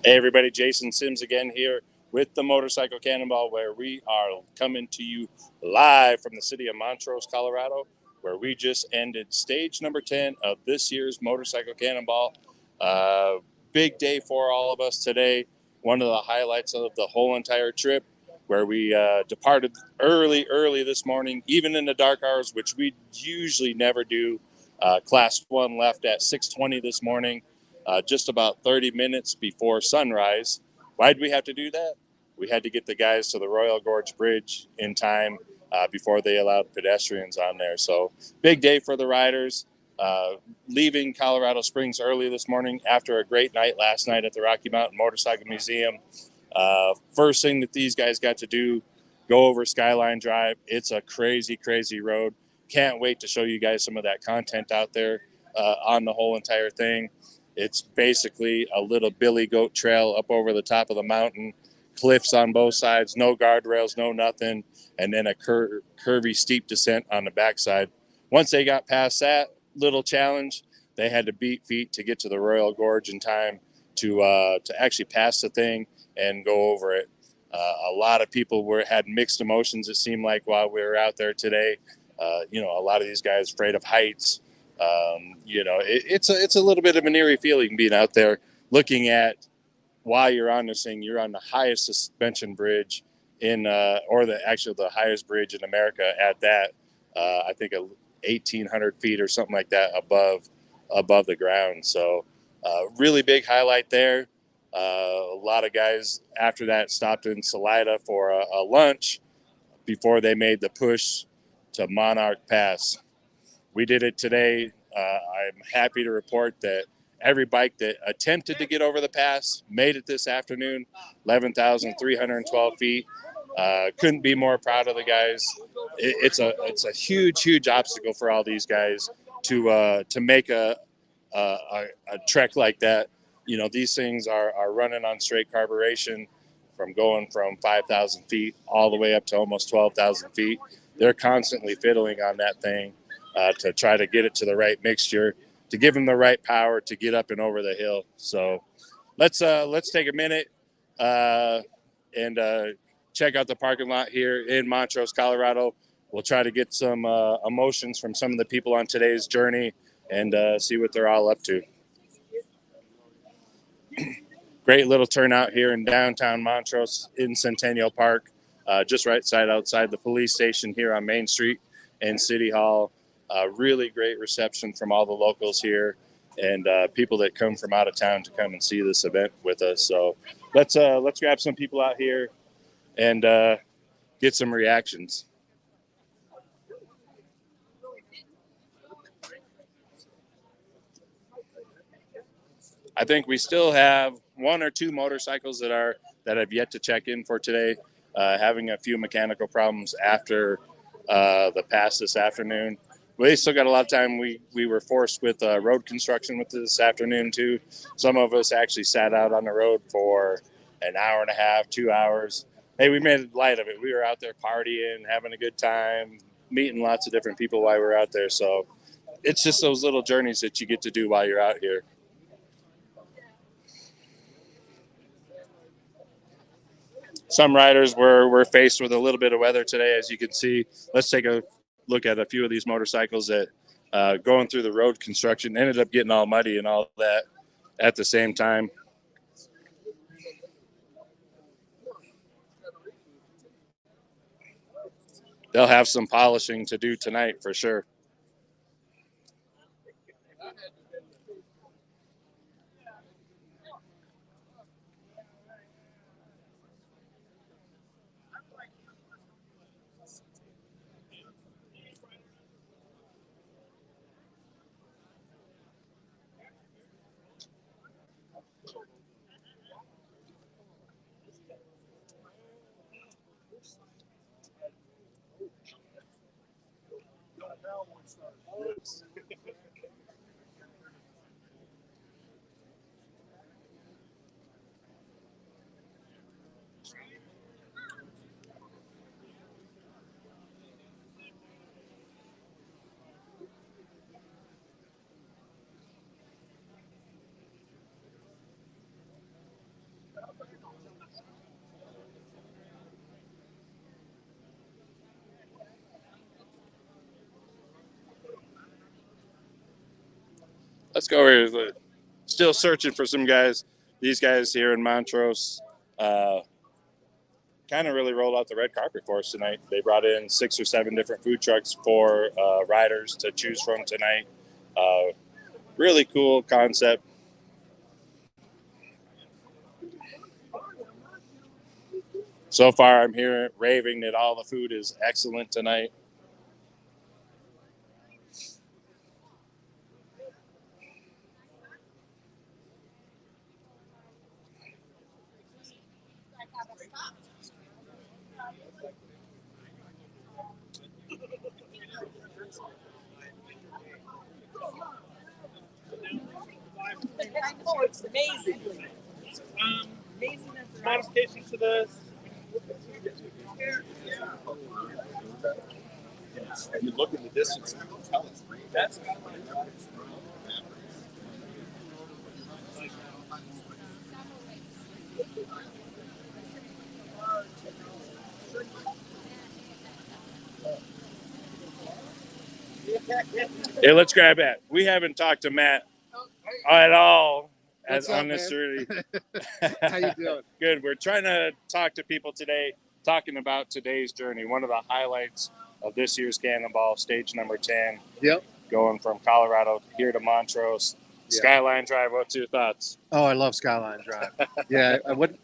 Hey everybody, Jason Sims again here with the Motorcycle Cannonball, where we are coming to you live from the city of Montrose, Colorado, where we just ended stage number 10 of this year's Motorcycle Cannonball. Big day for all of us today. One of the highlights of the whole entire trip, where we departed early this morning, even in the dark hours, which we usually never do. Class 1 left at 6:20 this morning. Just about 30 minutes before sunrise. Why did we have to do that? We had to get the guys to the Royal Gorge Bridge in time before they allowed pedestrians on there. So big day for the riders. Leaving Colorado Springs early this morning after a great night last night at the Rocky Mountain Motorcycle Museum. First thing that these guys got to do, go over Skyline Drive. It's a crazy, crazy road. Can't wait to show you guys some of that content out there on the whole entire thing. It's basically a little billy goat trail up over the top of the mountain, cliffs on both sides, no guardrails, no nothing, and then a curvy, steep descent on the backside. Once they got past that little challenge, they had to beat feet to get to the Royal Gorge in time to actually pass the thing and go over it. A lot of people had mixed emotions, it seemed like, while we were out there today. A lot of these guys afraid of heights. It's a little bit of an eerie feeling being out there looking at, while you're on this thing, you're on the highest suspension bridge the highest bridge in America at that. I think 1,800 feet or something like that above the ground. So really big highlight there. A lot of guys after that stopped in Salida for a lunch before they made the push to Monarch Pass. We did it today. I'm happy to report that every bike that attempted to get over the pass made it this afternoon, 11,312 feet. Couldn't be more proud of the guys. It's a huge obstacle for all these guys to make a trek like that. These things are running on straight carburation, going from 5,000 feet all the way up to almost 12,000 feet. They're constantly fiddling on that thing to try to get it to the right mixture, to give them the right power to get up and over the hill. So let's take a minute and check out the parking lot here in Montrose, Colorado. We'll try to get some emotions from some of the people on today's journey and see what they're all up to. Great little turnout here in downtown Montrose in Centennial Park, just right outside the police station here on Main Street and City Hall. Really great reception from all the locals here and people that come from out of town to come and see this event with us. So let's grab some people out here and get some reactions. I think we still have one or two motorcycles that have yet to check in for today, having a few mechanical problems after the pass this afternoon. We still got a lot of time. We were forced with road construction with this afternoon too. Some of us actually sat out on the road for an hour and a half, 2 hours. Hey, we made light of it. We were out there partying, having a good time, meeting lots of different people while we were out there. So it's just those little journeys that you get to do while you're out here. Some riders were faced with a little bit of weather today, as you can see. Let's take a look at a few of these motorcycles that going through the road construction ended up getting all muddy and all that at the same time. They'll have some polishing to do tonight for sure. Let's go here. Still searching for some guys. These guys here in Montrose kind of really rolled out the red carpet for us tonight. They brought in 6 or 7 different food trucks for riders to choose from tonight. Really cool concept. So far, I'm hearing raving that all the food is excellent tonight. Oh, it's amazing. Amazing modification to this. And you look in the distance and you can tell it's rain. That's Hey, let's grab that. We haven't talked to Matt at all. What's up, on this man? How you doing? Good. We're trying to talk to people today, talking about today's journey. One of the highlights of this year's Cannonball, stage number 10. Yep. Going from Colorado here to Montrose. Yeah. Skyline Drive, what's your thoughts? Oh, I love Skyline Drive. Yeah,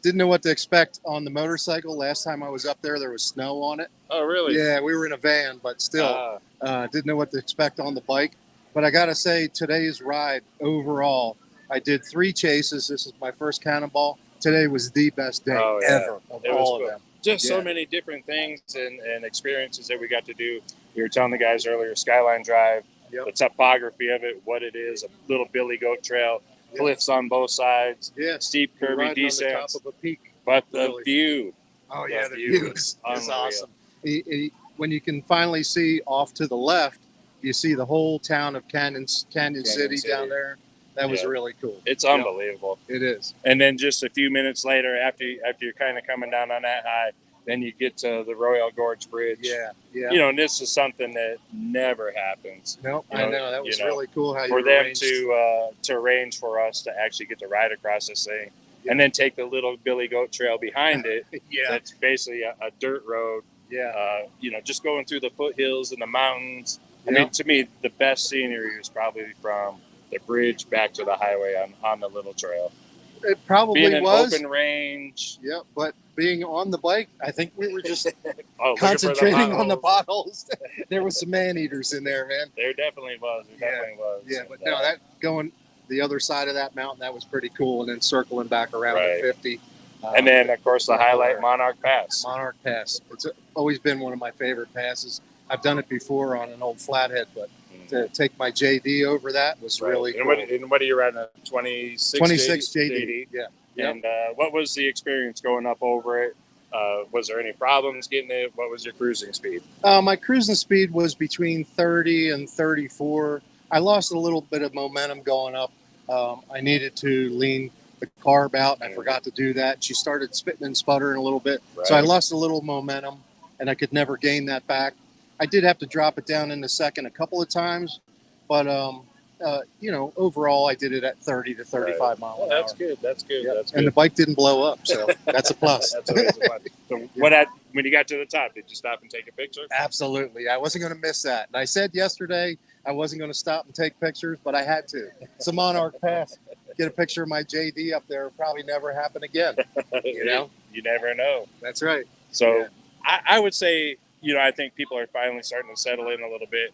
didn't know what to expect on the motorcycle. Last time I was up there was snow on it. Oh, really? Yeah, we were in a van, but still didn't know what to expect on the bike. But I got to say, today's ride overall, I did 3 chases. This is my first Cannonball. Today was the best day ever of all of them. Just so many different things and experiences that we got to do. We were telling the guys earlier, Skyline Drive, the topography of it, what it is, a little billy goat trail, cliffs on both sides, steep curvy descents, on the top of a peak. But the view. Oh, yeah, the view is awesome. When you can finally see off to the left, you see the whole town of Canyon City down there. That was really cool. It's unbelievable. It is. And then just a few minutes later, after you're kind of coming down on that high, then you get to the Royal Gorge Bridge. Yeah. You know, and this is something that never happens. Nope, I know. That was really cool how you for them to arrange for us to actually get to ride across this thing. And then take the little billy goat trail behind it. That's basically a dirt road. You know, just going through the foothills and the mountains. I mean, to me, the best scenery is probably from the bridge back to the highway on the little trail. It probably being an was open range. Yeah, but being on the bike, I think we were just concentrating on the potholes. There was some man eaters in there, man. There definitely was. Yeah, but no, that going the other side of that mountain, that was pretty cool, and then circling back around the 50. And then, of course, the highlight, Monarch Pass. Monarch Pass. It's always been one of my favorite passes. I've done it before on an old flathead, but to take my JD over that was really cool. And what are you riding, a 26 JD? Yeah. And what was the experience going up over it? Was there any problems getting it? What was your cruising speed? My cruising speed was between 30 and 34. I lost a little bit of momentum going up. I needed to lean the carb out, and I forgot to do that. She started spitting and sputtering a little bit. So I lost a little momentum, and I could never gain that back. I did have to drop it down in the second a couple of times, but you know, overall I did it at 30 to 35 miles an hour. That's good. That's good. Yeah. That's good. And the bike didn't blow up, so that's a plus. That's always a plus. So when you got to the top, did you stop and take a picture? Absolutely. I wasn't going to miss that. And I said yesterday I wasn't going to stop and take pictures, but I had to. It's a Monarch Pass. Get a picture of my JD up there. Probably never happen again. You know? You never know. That's right. So I would say, you know, I think people are finally starting to settle in a little bit,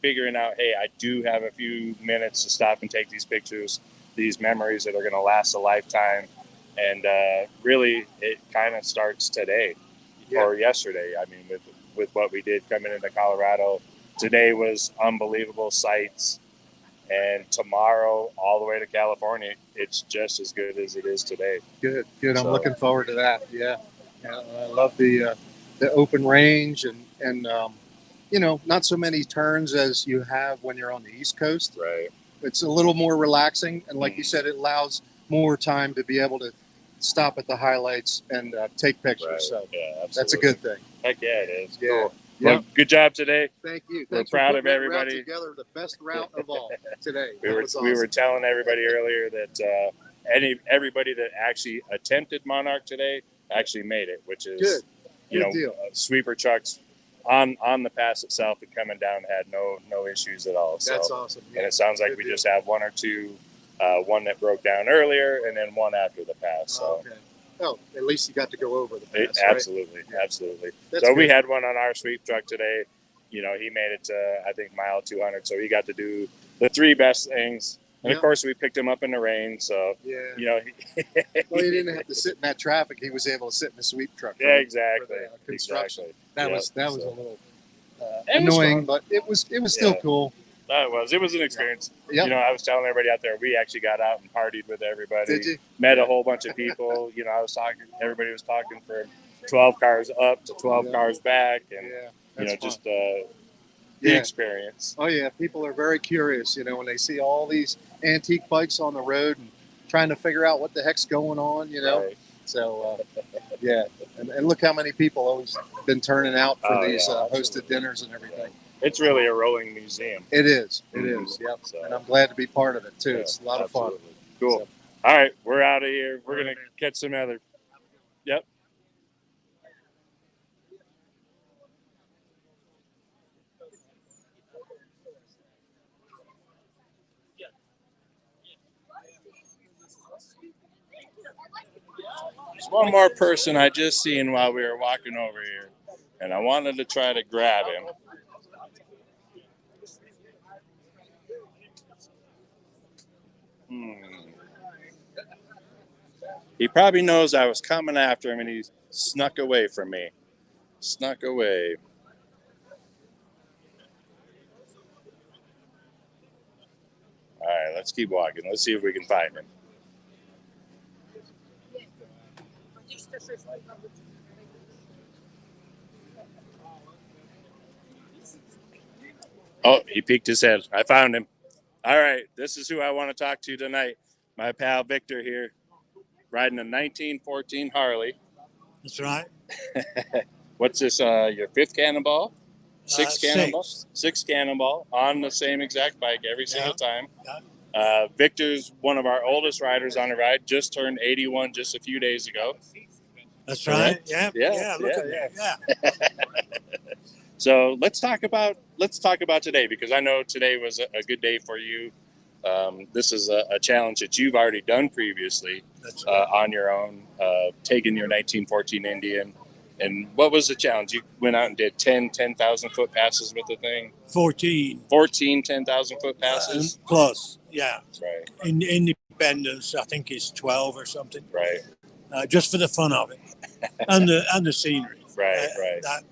figuring out, hey, I do have a few minutes to stop and take these pictures, these memories that are going to last a lifetime. And really, it kind of starts today or yesterday. I mean, with what we did coming into Colorado, today was unbelievable sights. And tomorrow, all the way to California, it's just as good as it is today. Good. I'm looking forward to that. Yeah. I love the open range and you know, not so many turns as you have when you're on the East Coast. Right. It's a little more relaxing, and like you said, it allows more time to be able to stop at the highlights and take pictures. So absolutely. That's a good thing. Heck yeah, it is. Yeah. Cool. Well, Yep. good job today. Thank you. We're Thanks for proud putting of that everybody. route together, the best route of all today. We That were was we were awesome. telling everybody earlier that everybody that actually attempted Monarch today actually made it, which is Good. you Good know deal. sweeper trucks on the pass itself and coming down had no issues at all. So That's awesome. and it sounds like Good we deal. just have one or two, one that broke down earlier and then one after the pass. So. Okay. Oh, at least you got to go over the pass, right? Absolutely, absolutely. That's So we good. had one on our sweep truck today. He made it to I think mile 200. So he got to do the three best things, and Yeah. of course we picked him up in the rain. So Yeah. he Well, he didn't have to sit in that traffic. He was able to sit in the sweep truck. yeah, for exactly. the construction. Exactly. That Yep. was a So, little It was annoying, fun. but it was still Yeah. cool. it was an experience. Yep. I was telling everybody out there, we actually got out and partied with everybody. Did you? Met a whole bunch of people. Everybody was talking from 12 cars up to 12 Yeah. cars back, and Yeah. That's fun. just the Yeah. experience. Oh yeah, people are very curious, when they see all these antique bikes on the road and trying to figure out what the heck's going on, Right. So yeah, and look how many people always been turning out for Oh, these yeah, hosted absolutely. dinners and everything. It's really a rolling museum. It is. It Mhm. is. Yep. So- And I'm glad to be part of it too. Yeah, It's a lot of fun. absolutely. Cool. So- All right, we're out of here. We're gonna catch some other. Yep. There's one more person I just seen while we were walking over here, and I wanted to try to grab him. He probably knows I was coming after him, and he snuck away from me. Snuck away. All right, let's keep walking. Let's see if we can find him. Oh, he peeked his head. I found him. All right, this is who I want to talk to tonight. My pal Victor here, riding a 1914 Harley. That's right. What's this? Your fifth Cannonball? Sixth Cannonball? Six. Sixth Cannonball on the same exact bike every single time. Yeah. Victor's one of our oldest riders on the ride. Just turned 81 just a few days ago. That's right. Yeah. Yeah. Look at that. Yeah. So let's talk about today, because I know today was a good day for you. This is a challenge that you've already done previously That's right. on your own, taking your 1914 Indian. And what was the challenge? You went out and did 10,000 foot passes with the thing? 14. 14 10,000 foot passes? Plus, yeah. Right, In Independence, I think it's 12 or something. right, Just for the fun of it. and the scenery. right, right. That,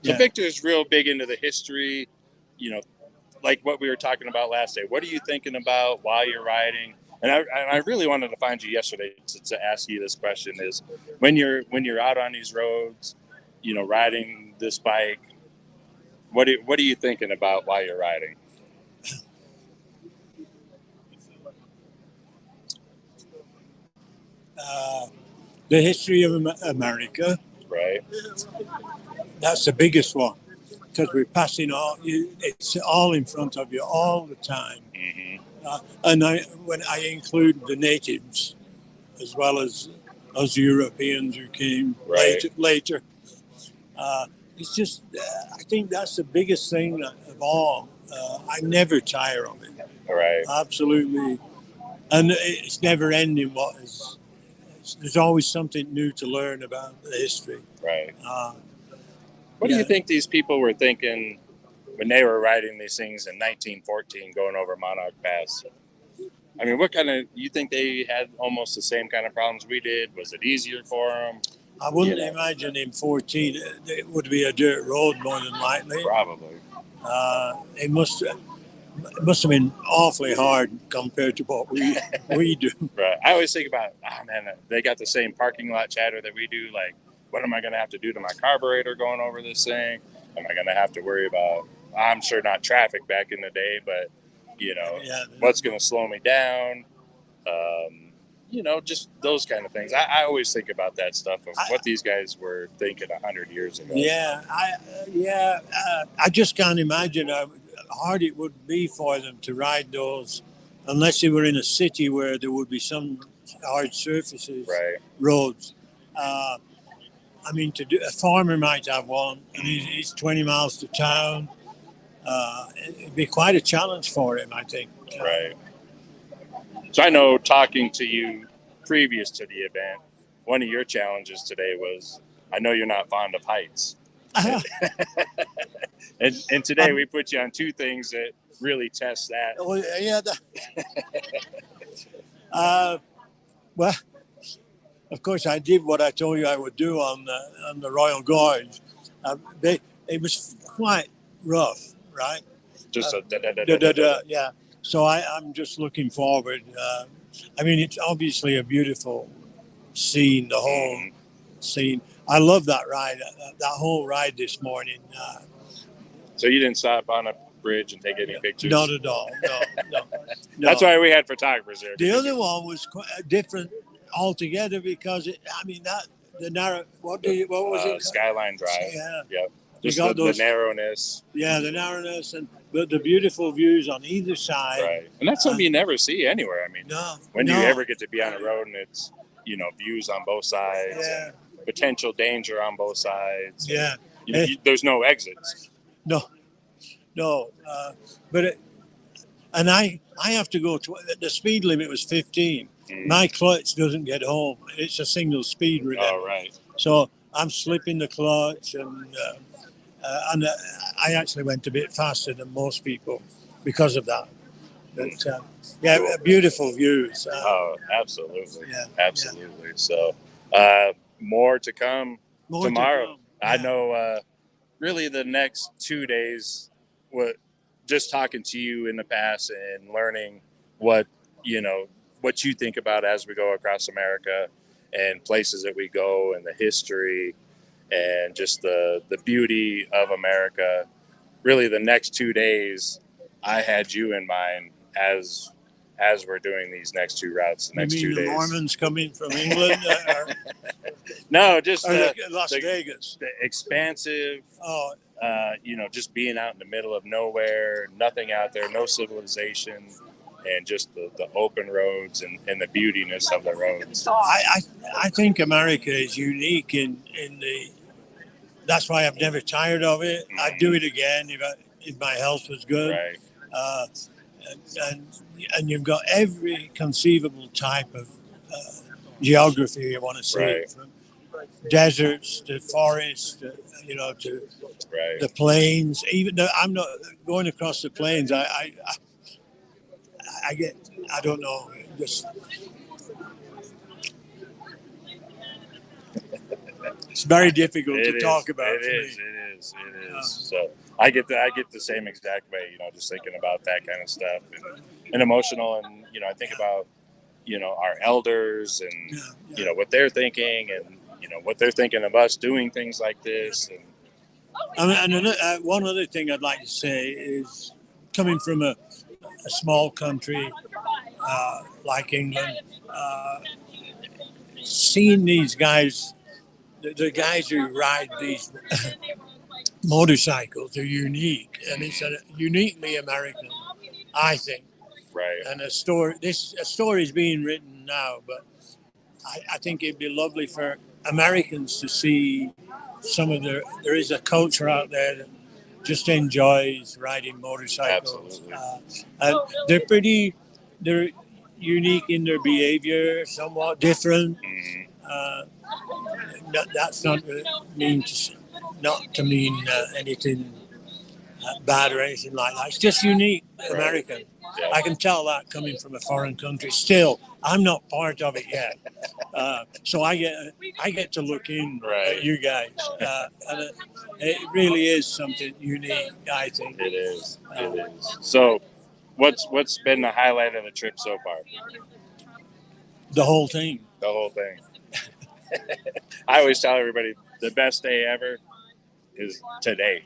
So yeah. Victor's real big into the history, like what we were talking about last day. What are you thinking about while you're riding? And I really wanted to find you yesterday to ask you this question: is when you're out on these roads, riding this bike, what are you thinking about while you're riding? The history of America. Right, That's the biggest one, because we're passing it's all in front of you all the time. mm-hmm. And when I include the natives, as well as those Europeans who came Right. later, it's just, I think that's the biggest thing of all. I never tire of it. Right, Absolutely. And it's never ending. There's always something new to learn about the history. right. What do Yeah. you think these people were thinking when they were riding these things in 1914, going over Monarch Pass? I mean, you think they had almost the same kind of problems we did? Was it easier for them? I wouldn't imagine in 14 it would be a dirt road more than likely. Probably. It must have been awfully hard compared to what we do. Right. I always think about, they got the same parking lot chatter that we do. Like, what am I going to have to do to my carburetor going over this thing? Am I going to have to worry about, I'm sure not traffic back in the day, but, Yeah. what's going to slow me down? just those kind of things. I always think about that stuff of what these guys were thinking 100 years ago. I just can't imagine how hard it would be for them to ride those, unless they were in a city where there would be some hard surfaces, Right. roads. I mean, a farmer might have one, and he's 20 miles to town. It'd be quite a challenge for him, I think. Right. So I know, talking to you previous to the event, one of your challenges today was, I know you're not fond of heights. And today we put you on two things that really test that. Oh, yeah. Well, of course, I did what I told you I would do on the Royal Gorge. It was quite rough, right? Just Yeah. So I'm just looking forward. I mean, it's obviously a beautiful scene, the whole scene. I love that ride, that whole ride this morning. So you didn't stop on a bridge and take any pictures? Not at all. No. That's why we had photographers there. The other one was quite different altogether because the narrow. What was it? Skyline Drive. Yeah. Yep. Just got the narrowness. Yeah, the narrowness and the beautiful views on either side. Right. And that's something you never see anywhere. I mean, when do you ever get to be on a road and it's, views on both sides, and potential danger on both sides. Yeah. There's no exits. No. But I have to go to the speed limit was 15. My clutch doesn't get home. It's a single speed remember. Oh, right. So I'm slipping the clutch and I actually went a bit faster than most people because of that. But beautiful views. Absolutely. Yeah, absolutely. So more to come tomorrow. Yeah. I know really the next 2 days, just talking to you in the past and learning what you think about as we go across America and places that we go and the history and just the beauty of America. Really, the next 2 days, I had you in mind as we're doing these next two routes. The next 2 days. The Mormons coming from England? No, just Las Vegas. The expansive. Just being out in the middle of nowhere, nothing out there, no civilization, and just the open roads and the beautiness of the roads. I think America is unique in the. That's why I've never tired of it. I'd do it again if my health was good. Right. And you've got every conceivable type of geography you want to see, Right. from deserts to forests, to Right. the plains. Even though I'm not going across the plains, I don't know, just it's very difficult to talk about. It is. So I get the same exact way, just thinking about that kind of stuff and emotional, and I think about our elders and what they're thinking and what they're thinking of us doing things like this. And one other thing I'd like to say is, coming from a small country like England, seeing these guys, the guys who ride these motorcycles are unique, and it's uniquely American, I think. Right. And a story is being written now, but I think it'd be lovely for Americans to see there is a culture out there that just enjoys riding motorcycles. Absolutely. And they're unique in their behavior, somewhat different. That's not to mean anything bad or anything like that. It's just unique American. Yeah. I can tell that coming from a foreign country. Still, I'm not part of it yet, so I get to look in at you guys, and it really is something unique. I think it is. So, what's been the highlight of the trip so far? The whole thing. The whole thing. I always tell everybody the best day ever is today.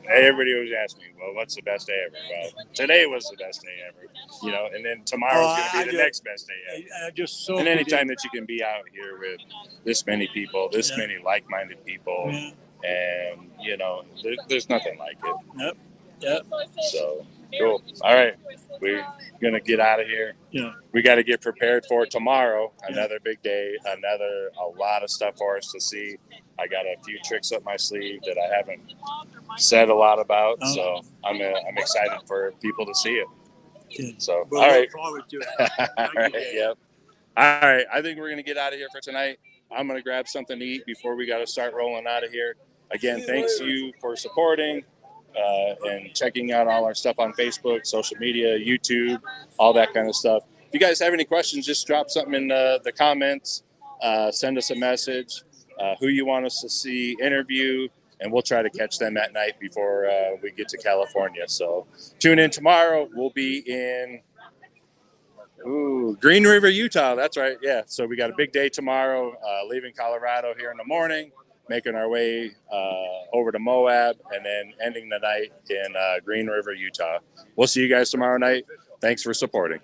Everybody was asking me, well, what's the best day ever? Well, today was the best day ever, you know, and then tomorrow's going to be the next best day ever. I just saw And anytime that you can be out here with this many people, this Yeah. many like-minded people, Yeah. and, you know, there's nothing like it. Yep. Yep. So, cool. All right. We're going to get out of here. Yeah. We got to get prepared for tomorrow. Another big day, a lot of stuff for us to see. I got a few tricks up my sleeve that I haven't said a lot about. Oh. So I'm excited for people to see it. Yeah. So, We'll all look right. forward to it. All right. Yep. All right. I think we're going to get out of here for tonight. I'm going to grab something to eat before we got to start rolling out of here. Again, thanks you for supporting and checking out all our stuff on Facebook, social media, YouTube, all that kind of stuff. If you guys have any questions, just drop something in the comments. Send us a message, who you want us to see, interview, and we'll try to catch them at night before we get to California. So tune in tomorrow. We'll be in Green River, Utah. That's right. Yeah. So we got a big day tomorrow, leaving Colorado here in the morning, making our way over to Moab, and then ending the night in Green River, Utah. We'll see you guys tomorrow night. Thanks for supporting.